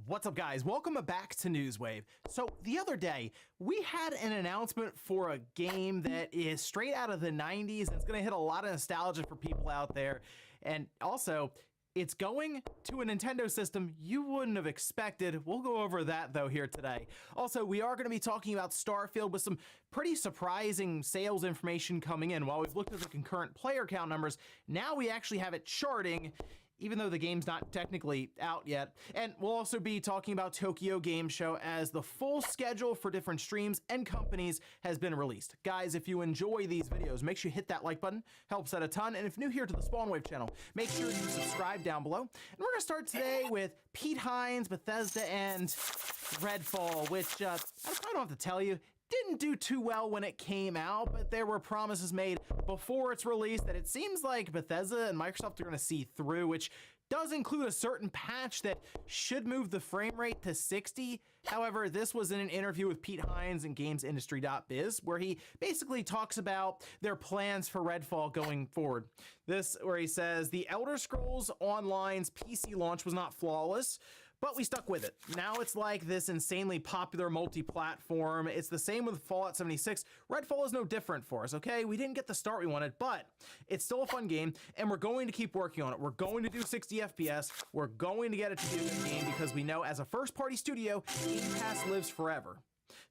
What's up, guys? Welcome back to Newswave. So the other day, we had an announcement for a game that is straight out of the 90s, and it's going to hit a lot of nostalgia for people out there. And also, it's going to a Nintendo system you wouldn't have expected. We'll go over that, though, here today. Also, we are going to be talking about Starfield with some pretty surprising sales information coming in. While we've looked at the concurrent player count numbers, now we actually have it charting, even though the game's not technically out yet. And we'll also be talking about Tokyo Game Show as the full schedule for different streams and companies has been released. Guys, if you enjoy these videos, make sure you hit that like button, helps out a ton. And if new here to the Spawnwave channel, make sure you subscribe down below. And we're gonna start today with Pete Hines, Bethesda, and Redfall, which I probably don't have to tell you, didn't do too well when it came out, but there were promises made before its release that it seems like Bethesda and Microsoft are going to see through, which does include a certain patch that should move the frame rate to 60. However, this was in an interview with Pete Hines in GamesIndustry.biz, where he basically talks about their plans for Redfall going forward. This, where he says, the Elder Scrolls Online's PC launch was not flawless, but we stuck with it. Now it's like this insanely popular multi-platform. It's the same with Fallout 76. Redfall is no different for us, okay? We didn't get the start we wanted, but it's still a fun game, and we're going to keep working on it. We're going to do 60 FPS. We're going to get it to be a good game because we know as a first-party studio, Game Pass lives forever.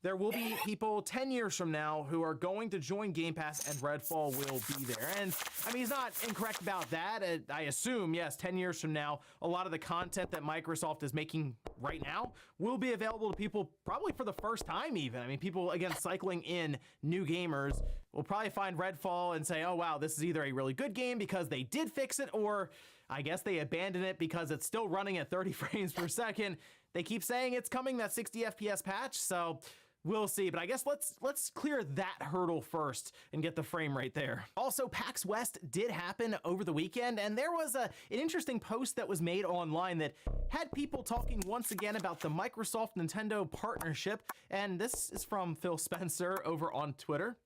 There will be people 10 years from now who are going to join Game Pass and Redfall will be there. And I mean, he's not incorrect about that. I assume, yes, 10 years from now, a lot of the content that Microsoft is making right now will be available to people probably for the first time even. I mean, people, again, cycling in new gamers will probably find Redfall and say, oh, wow, this is either a really good game because they did fix it, or I guess they abandoned it because it's still running at 30 frames per second. They keep saying it's coming, that 60 FPS patch, so we'll see. But I guess let's clear that hurdle first and get the frame rate there. Also, PAX West did happen over the weekend, and there was an interesting post that was made online that had people talking once again about the Microsoft-Nintendo partnership, and this is from Phil Spencer over on Twitter,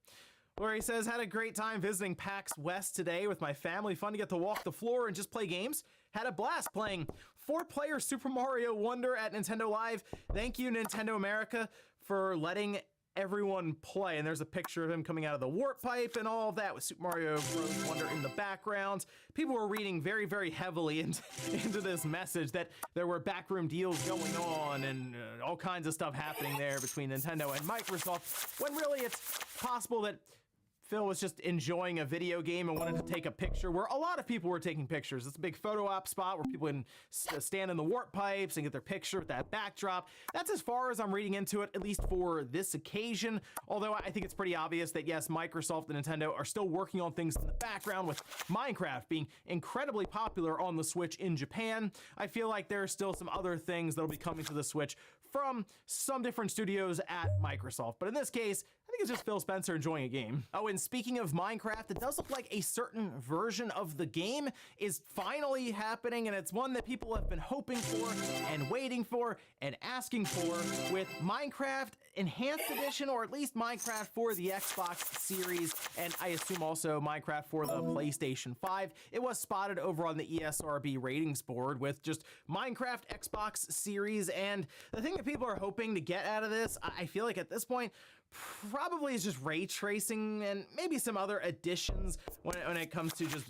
where he says, had a great time visiting PAX West today with my family. Fun to get to walk the floor and just play games. Had a blast playing 4-player Super Mario Wonder at Nintendo Live. Thank you, Nintendo America, for letting everyone play. And there's a picture of him coming out of the warp pipe and all of that with Super Mario Bros. Wonder in the background. People were reading very, very heavily into this message that there were backroom deals going on and all kinds of stuff happening there between Nintendo and Microsoft, when really it's possible that Phil was just enjoying a video game and wanted to take a picture where a lot of people were taking pictures. It's a big photo op spot where people can stand in the warp pipes and get their picture with that backdrop. That's as far as I'm reading into it, at least for this occasion. Although I think it's pretty obvious that yes, Microsoft and Nintendo are still working on things in the background, with Minecraft being incredibly popular on the Switch in Japan. I feel like there are still some other things that'll be coming to the Switch from some different studios at Microsoft. But in this case, I think it's just Phil Spencer enjoying a game. Oh, and speaking of Minecraft, it does look like a certain version of the game is finally happening, and it's one that people have been hoping for and waiting for and asking for, with Minecraft Enhanced Edition, or at least Minecraft for the Xbox Series, and I assume also Minecraft for the PlayStation 5. It was spotted over on the ESRB ratings board with just Minecraft Xbox Series, and the thing that people are hoping to get out of this, I feel like at this point, probably is just ray tracing and maybe some other additions when it comes to just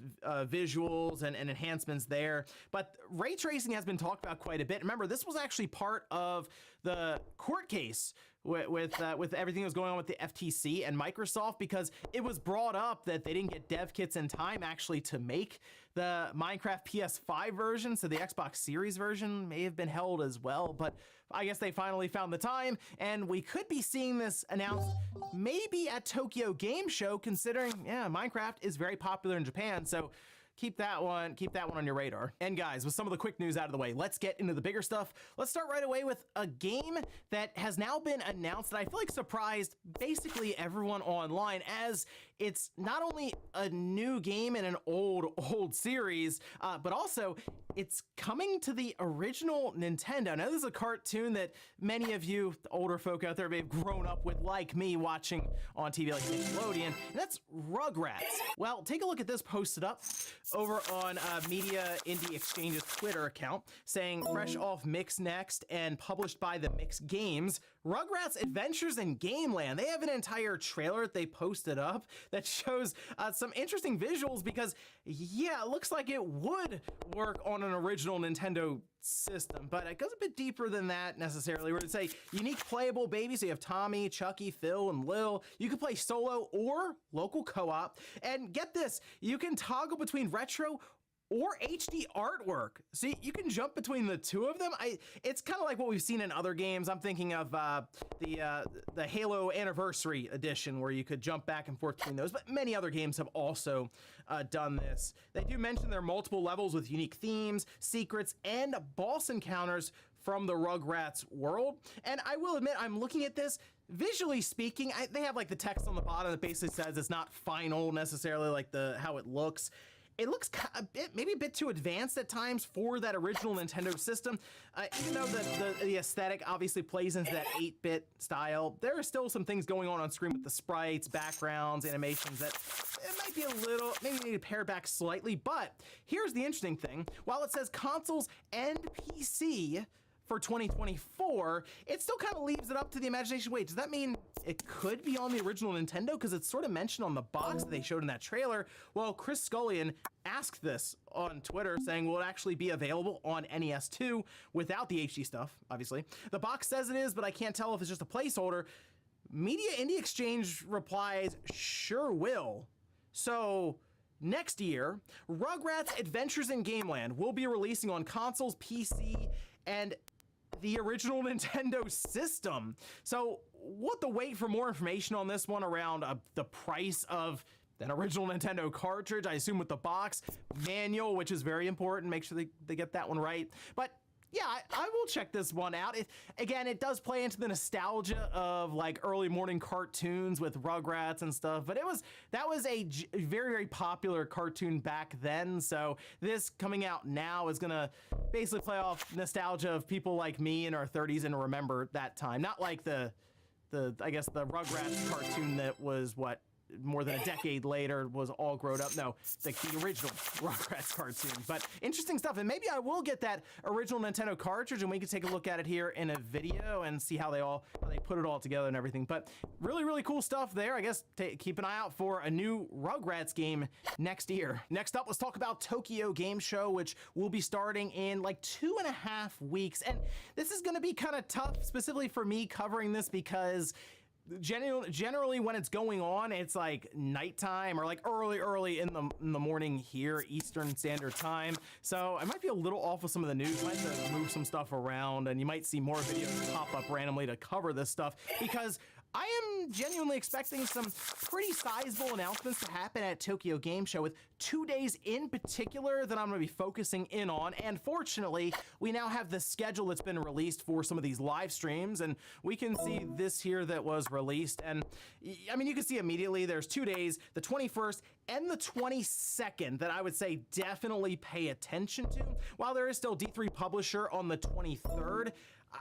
visuals and enhancements there. But ray tracing has been talked about quite a bit. Remember, this was actually part of the court case with everything that was going on with the FTC and Microsoft, because it was brought up that they didn't get dev kits in time actually to make the Minecraft PS5 version, so the Xbox Series version may have been held as well, but I guess they finally found the time, and we could be seeing this announced maybe at Tokyo Game Show, considering, yeah, Minecraft is very popular in Japan, so keep that one on your radar. And guys, with some of the quick news out of the way, let's get into the bigger stuff. Let's start right away with a game that has now been announced that I feel like surprised basically everyone online, as it's not only a new game in an old series, but also it's coming to the original Nintendo. Now, this is a cartoon that many of you older folk out there may have grown up with, like me, watching on TV like Nickelodeon, and that's Rugrats. Well, take a look at this posted up over on Media Indie Exchange's Twitter account, saying fresh off Mix Next and published by the Mix Games, Rugrats Adventures in Gameland. They have an entire trailer that they posted up that shows some interesting visuals because, yeah, it looks like it would work on an original Nintendo system, but it goes a bit deeper than that necessarily. We're going to say unique playable babies. So you have Tommy, Chucky, Phil, and Lil. You can play solo or local co-op. And get this, you can toggle between retro or HD artwork. So you can jump between the two of them. It's kind of like what we've seen in other games. I'm thinking of the Halo Anniversary Edition, where you could jump back and forth between those, but many other games have also done this. They do mention there are multiple levels with unique themes, secrets, and boss encounters from the Rugrats world. And I will admit, I'm looking at this, visually speaking, they have like the text on the bottom that basically says it's not final necessarily, like how it looks. It looks maybe a bit too advanced at times for that original Nintendo system. Even though the aesthetic obviously plays into that 8-bit style, there are still some things going on screen with the sprites, backgrounds, animations that it might be a little, maybe need to pare back slightly. But here's the interesting thing. While it says consoles and PC for 2024, it still kind of leaves it up to the imagination. Wait, does that mean it could be on the original Nintendo? Because it's sort of mentioned on the box that they showed in that trailer. Well, Chris Scullion asked this on Twitter, saying, will it actually be available on NES 2 without the HD stuff, obviously? The box says it is, but I can't tell if it's just a placeholder. Media Indie Exchange replies, sure will. So next year, Rugrats Adventures in Gameland will be releasing on consoles, PC, and the original Nintendo system. So we'll have to wait for more information on this one around the price of that original Nintendo cartridge, I assume with the box, manual, which is very important. Make sure they get that one right. But yeah, I will check this one out. Again, it does play into the nostalgia of like early morning cartoons with Rugrats and stuff, but that was a very, very popular cartoon back then. So this coming out now is gonna basically play off nostalgia of people like me in our 30s and remember that time. Not like I guess the Rugrats cartoon that was more than a decade later was all grown up. No, the original Rugrats cartoon. But interesting stuff. And maybe I will get that original Nintendo cartridge and we can take a look at it here in a video and see how they put it all together and everything. But really, really cool stuff there. I guess keep an eye out for a new Rugrats game next year. Next up, let's talk about Tokyo Game Show, which will be starting in like 2.5 weeks. And this is going to be kind of tough, specifically for me covering this, because generally when it's going on, it's like nighttime or like early in the morning here, Eastern Standard Time. So I might be a little off with some of the news. I might have to move some stuff around, and you might see more videos pop up randomly to cover this stuff, because I am genuinely expecting some pretty sizable announcements to happen at Tokyo Game Show, with 2 days in particular that I'm going to be focusing in on. And fortunately, we now have the schedule that's been released for some of these live streams, and we can see this here that was released. And I mean, you can see immediately there's 2 days, the 21st and the 22nd, that I would say definitely pay attention to. While there is still D3 Publisher on the 23rd,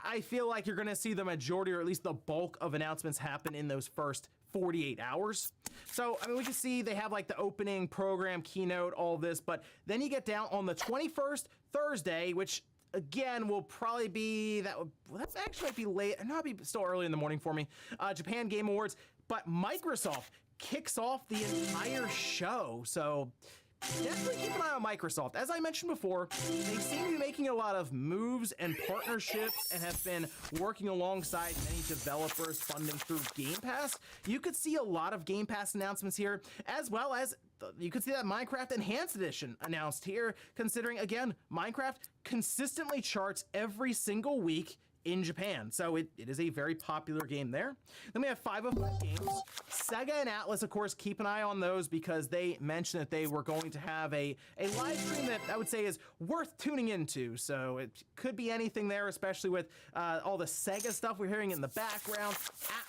I feel like you're going to see the majority, or at least the bulk of announcements happen in those first 48 hours. So, I mean, we can see they have like the opening program, keynote, all this, but then you get down on the 21st, Thursday, which again will probably be, that actually might be late, no, it'll be still early in the morning for me, Japan Game Awards, but Microsoft kicks off the entire show. So definitely keep an eye on Microsoft. As I mentioned before, they seem to be making a lot of moves and partnerships and have been working alongside many developers funding through Game Pass. You could see a lot of Game Pass announcements here, as well as you could see that Minecraft Enhanced Edition announced here, considering, again, Minecraft consistently charts every single week in Japan. So it is a very popular game there. Then we have 505 Games. Sega and Atlas, of course, keep an eye on those because they mentioned that they were going to have a live stream that I would say is worth tuning into. So it could be anything there, especially with all the Sega stuff we're hearing in the background.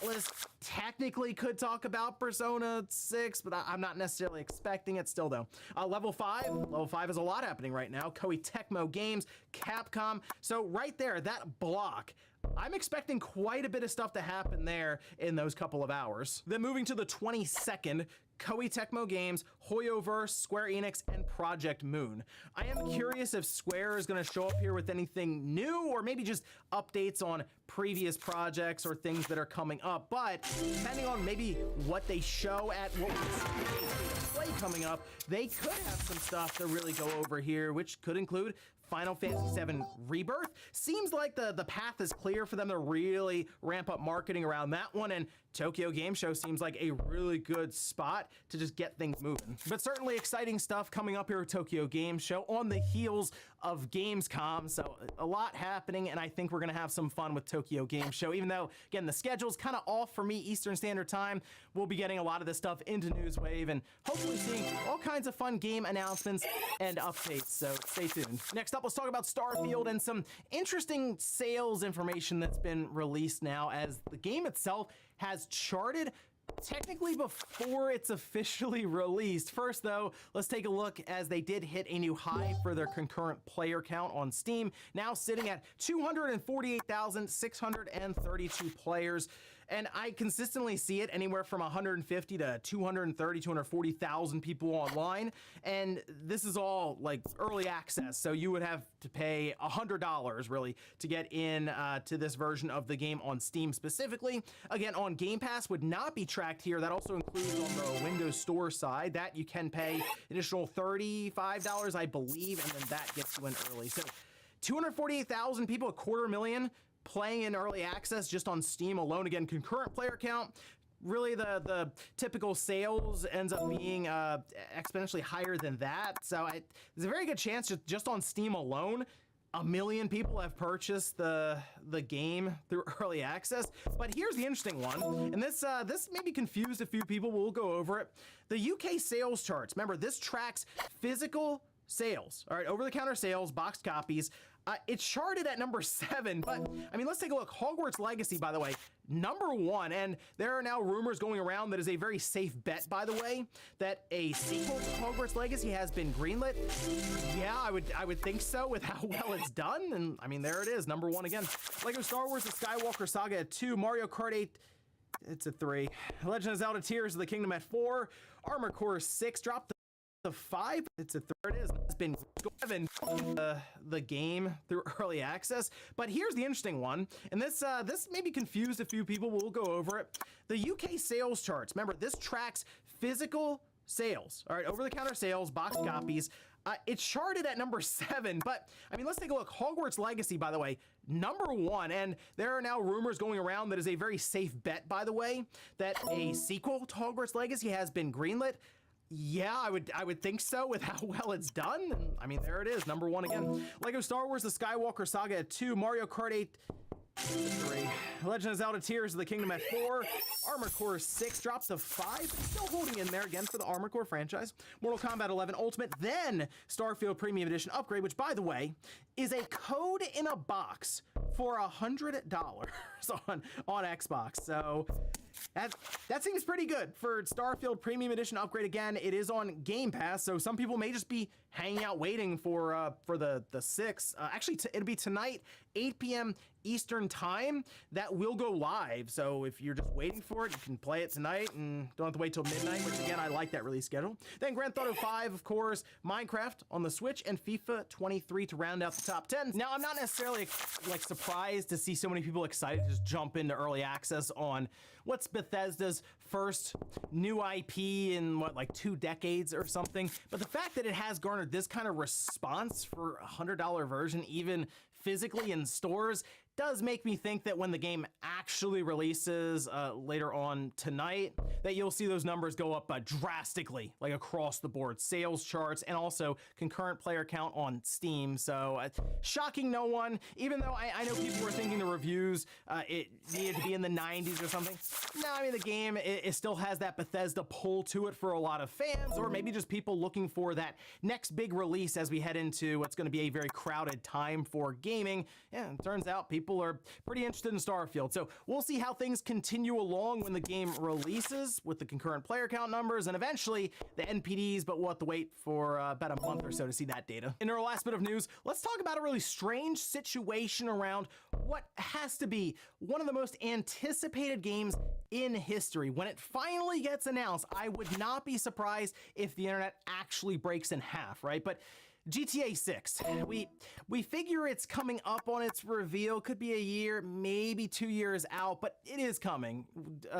Atlas technically could talk about Persona 6, but I'm not necessarily expecting it still, though. Level 5 is a lot happening right now. Koei Tecmo Games, Capcom. So right there, that block, I'm expecting quite a bit of stuff to happen there in those couple of hours. Then moving to the 22nd, Koei Tecmo Games, Hoyoverse, Square Enix, and Project Moon. I am curious if Square is going to show up here with anything new or maybe just updates on previous projects or things that are coming up, but depending on maybe what they show at what we play coming up, they could have some stuff to really go over here, which could include Final Fantasy VII Rebirth. Seems like the path is clear for them to really ramp up marketing around that one, and Tokyo Game Show seems like a really good spot to just get things moving. But certainly exciting stuff coming up here at Tokyo Game Show on the heels of Gamescom, so a lot happening, and I think we're gonna have some fun with Tokyo Game Show, even though, again, the schedule's kind of off for me Eastern Standard Time. We'll be getting a lot of this stuff into Newswave and hopefully seeing all kinds of fun game announcements and updates, so stay tuned. Next up, let's talk about Starfield and some interesting sales information that's been released now, as the game itself has charted technically before it's officially released. First, though, let's take a look, as they did hit a new high for their concurrent player count on Steam, now sitting at 248,632 players. And I consistently see it anywhere from 150 to 230, 240,000 people online. And this is all like early access. So you would have to pay $100 really to get in to this version of the game on Steam specifically. Again, on Game Pass would not be tracked here. That also includes on the Windows Store side that you can pay additional $35, I believe, and then that gets you in early. So 248,000 people, 250,000 playing in early access just on Steam alone. Again, concurrent player count, really the typical sales ends up being exponentially higher than that. So there's a very good chance just on Steam alone, 1 million people have purchased the game through early access. But here's the interesting one, and this maybe confused a few people. We'll go over it. The UK sales charts. Remember, this tracks physical sales. All right, over-the-counter sales, boxed copies. It's charted at number 7, but I mean, let's take a look. Hogwarts Legacy, by the way, number 1, and there are now rumors going around that is a very safe bet, by the way, that a sequel to Hogwarts Legacy has been greenlit. Yeah, I would think so with how well it's done, and I mean, there it is, number 1 again. Lego Star Wars: The Skywalker Saga at 2, Mario Kart 8. It's a 3. Legend of Zelda: Tears of the Kingdom at 4, Armored Core 6 dropped the 5. It's a 3. It is. It's been the game through early access. But here's the interesting one, and this maybe confused a few people. We'll go over it. The UK sales charts. Remember, this tracks physical sales. All right, over-the-counter sales, boxed copies. It's charted at number 7, but I mean, let's take a look. Hogwarts Legacy, by the way, number 1, and there are now rumors going around that is a very safe bet, by the way, that a sequel to Hogwarts Legacy has been greenlit. Yeah, I would think so with how well it's done. And I mean, there it is, number 1 again. Lego Star Wars: The Skywalker Saga at 2, Mario Kart 8. 3. Legend of Zelda: Tears of the Kingdom at 4, Armored Core 6 drops to 5, still holding in there again for the Armored Core franchise. Mortal Kombat 11 Ultimate, then Starfield Premium Edition Upgrade, which, by the way, is a code in a box for $100 on Xbox. So that seems pretty good for Starfield Premium Edition Upgrade. Again, it is on Game Pass, so some people may just be hanging out waiting for the 6. Actually, it'll be tonight, 8 p.m. Eastern Time. That will go live, so if you're just waiting for it, you can play it tonight and don't have to wait till midnight, which again, I like that release schedule. Then Grand Theft Auto 5, of course, Minecraft on the Switch, and FIFA 23 to round out the top 10. Now, I'm not necessarily like surprised to see so many people excited to just jump into early access on what's Bethesda's first new IP in like 2 decades or something. But the fact that it has garnered this kind of response for a $100 version, even physically in stores, does make me think that when the game actually releases later on tonight, that you'll see those numbers go up drastically, like across the board, sales charts and also concurrent player count on Steam. So shocking no one, even though I know people were thinking the reviews, it needed to be in the 90s or something. No, I mean, the game, it still has that Bethesda pull to it for a lot of fans, or maybe just people looking for that next big release as we head into what's going to be a very crowded time for gaming. Yeah, it turns out people are pretty interested in Starfield. So we'll see how things continue along when the game releases with the concurrent player count numbers and eventually the NPDs, but we'll have to wait for about a month or so to see that data. In our last bit of news, let's talk about a really strange situation around what has to be one of the most anticipated games in history. When it finally gets announced, I would not be surprised if the internet actually breaks in half, right? But GTA 6, we figure it's coming up on its reveal, could be a year, maybe 2 years out, but it is coming.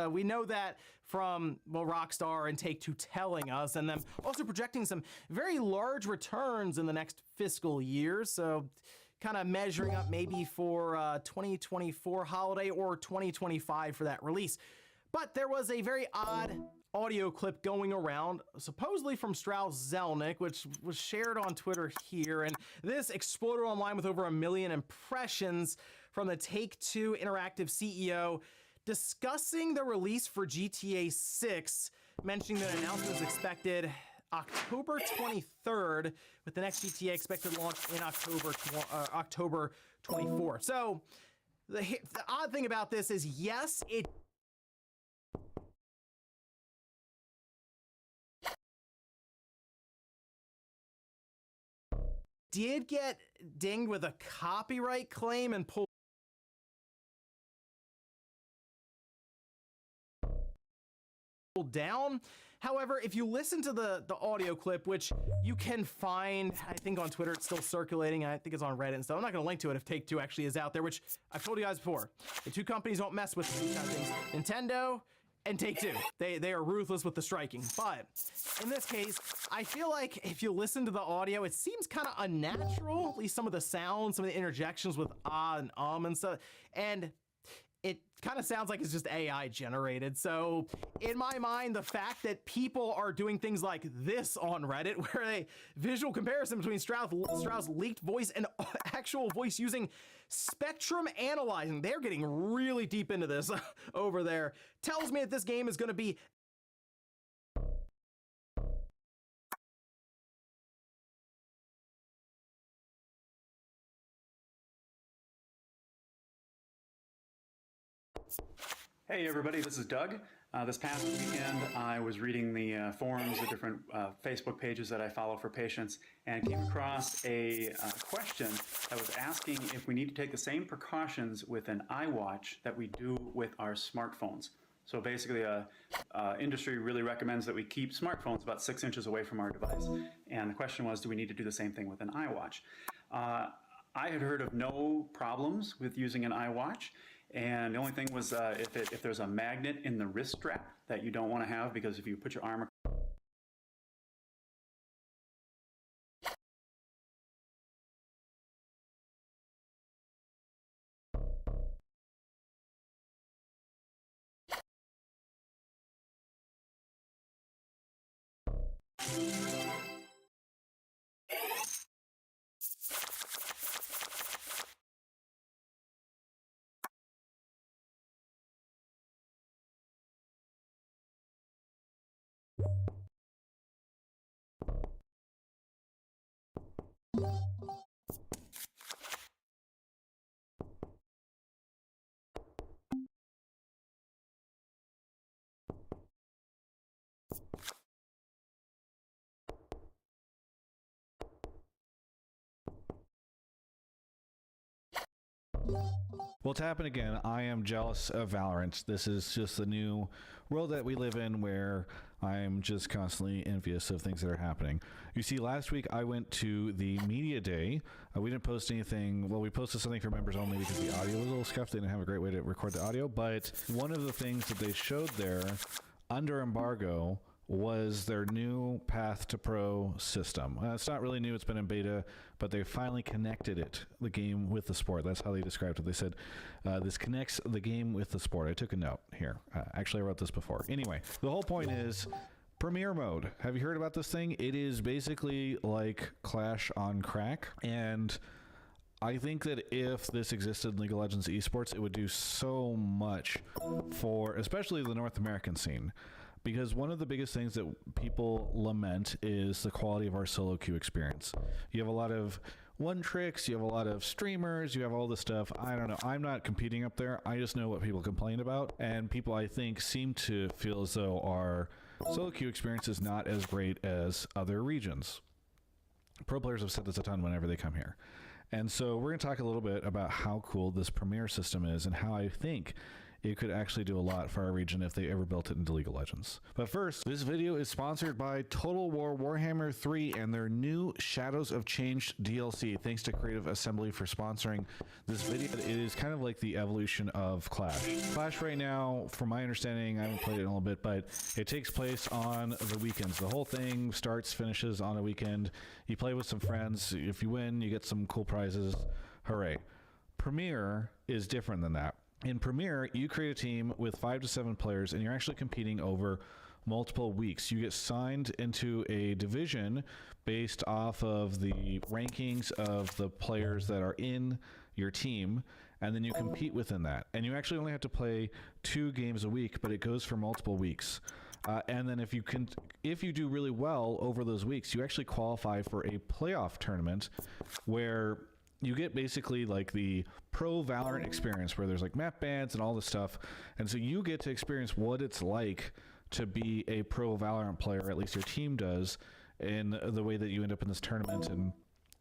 We know that from, well, Rockstar and Take-Two telling us, and them also projecting some very large returns in the next fiscal year, so kind of measuring up maybe for 2024 holiday or 2025 for that release. But there was a very odd audio clip going around, supposedly from Strauss Zelnick, which was shared on Twitter here, and this exploded online with over 1 million impressions from the Take-Two Interactive CEO discussing the release for GTA 6, mentioning that an announcement is expected October 23rd, with the next GTA expected to launch in October 24th. So the odd thing about this is, yes, it did get dinged with a copyright claim and pulled down. However, if you listen to the audio clip, which you can find, I think on Twitter, it's still circulating. I think it's on Reddit and stuff. I'm not going to link to it if Take-Two actually is out there, which I've told you guys before. The two companies don't mess with these kind of things. Nintendo and Take-Two. They are ruthless with the striking. But in this case, I feel like if you listen to the audio, it seems kind of unnatural, at least some of the sounds, some of the interjections with and and stuff. And it kind of sounds like it's just AI generated. So in my mind, the fact that people are doing things like this on Reddit, where a visual comparison between Strauss' leaked voice and actual voice using spectrum analyzing, they're getting really deep into this over there, tells me that this game is going to be Hey everybody, this is Doug. This past weekend I was reading the forums, the different Facebook pages that I follow for patients, and came across a question that was asking if we need to take the same precautions with an iWatch that we do with our smartphones. So basically, industry really recommends that we keep smartphones about 6 inches away from our device. And the question was, do we need to do the same thing with an iWatch? I had heard of no problems with using an iWatch. And the only thing was if there's a magnet in the wrist strap that you don't want to have, because if you put your arm Well, it's happened again. I am jealous of Valorant. This is just the new world that we live in, where I'm just constantly envious of things that are happening. You see, last week I went to the media day. We didn't post anything. Well, we posted something for members only because the audio was a little scuffed. They didn't have a great way to record the audio. But one of the things that they showed there under embargo was their new Path to Pro system. It's not really new, it's been in beta, but they finally connected the game with the sport. That's how they described it. They said, this connects the game with the sport. I took a note here. Actually, I wrote this before. Anyway, the whole point is Premier Mode. Have you heard about this thing? It is basically like Clash on crack, and I think that if this existed in League of Legends esports, it would do so much for especially the North American scene. Because one of the biggest things that people lament is the quality of our solo queue experience. You have a lot of one tricks, you have a lot of streamers, you have all this stuff. I don't know. I'm not competing up there. I just know what people complain about. And people, I think, seem to feel as though our solo queue experience is not as great as other regions. Pro players have said this a ton whenever they come here. And so we're going to talk a little bit about how cool this Premier system is and how I think it could actually do a lot for our region if they ever built it into League of Legends. But first, this video is sponsored by Total War Warhammer 3 and their new Shadows of Change DLC. Thanks to Creative Assembly for sponsoring this video. It is kind of like the evolution of Clash. Clash right now, from my understanding, I haven't played it in a little bit, but it takes place on the weekends. The whole thing starts, finishes on a weekend. You play with some friends. If you win, you get some cool prizes. Hooray. Premier is different than that. In Premier, you create a team with 5 to 7 players, and you're actually competing over multiple weeks. You get signed into a division based off of the rankings of the players that are in your team, and then you compete within that. And you actually only have to play 2 games a week, but it goes for multiple weeks. And then if you do really well over those weeks, you actually qualify for a playoff tournament where you get basically like the pro Valorant experience where there's like map bans and all this stuff. And so you get to experience what it's like to be a pro Valorant player, at least your team does, in the way that you end up in this tournament and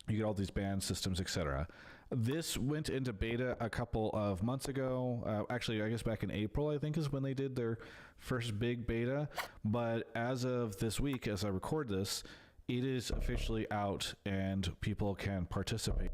you get all these ban systems, etc. This went into beta a couple of months ago. Actually, I guess back in April, I think is when they did their first big beta. But as of this week, as I record this, it is officially out and people can participate.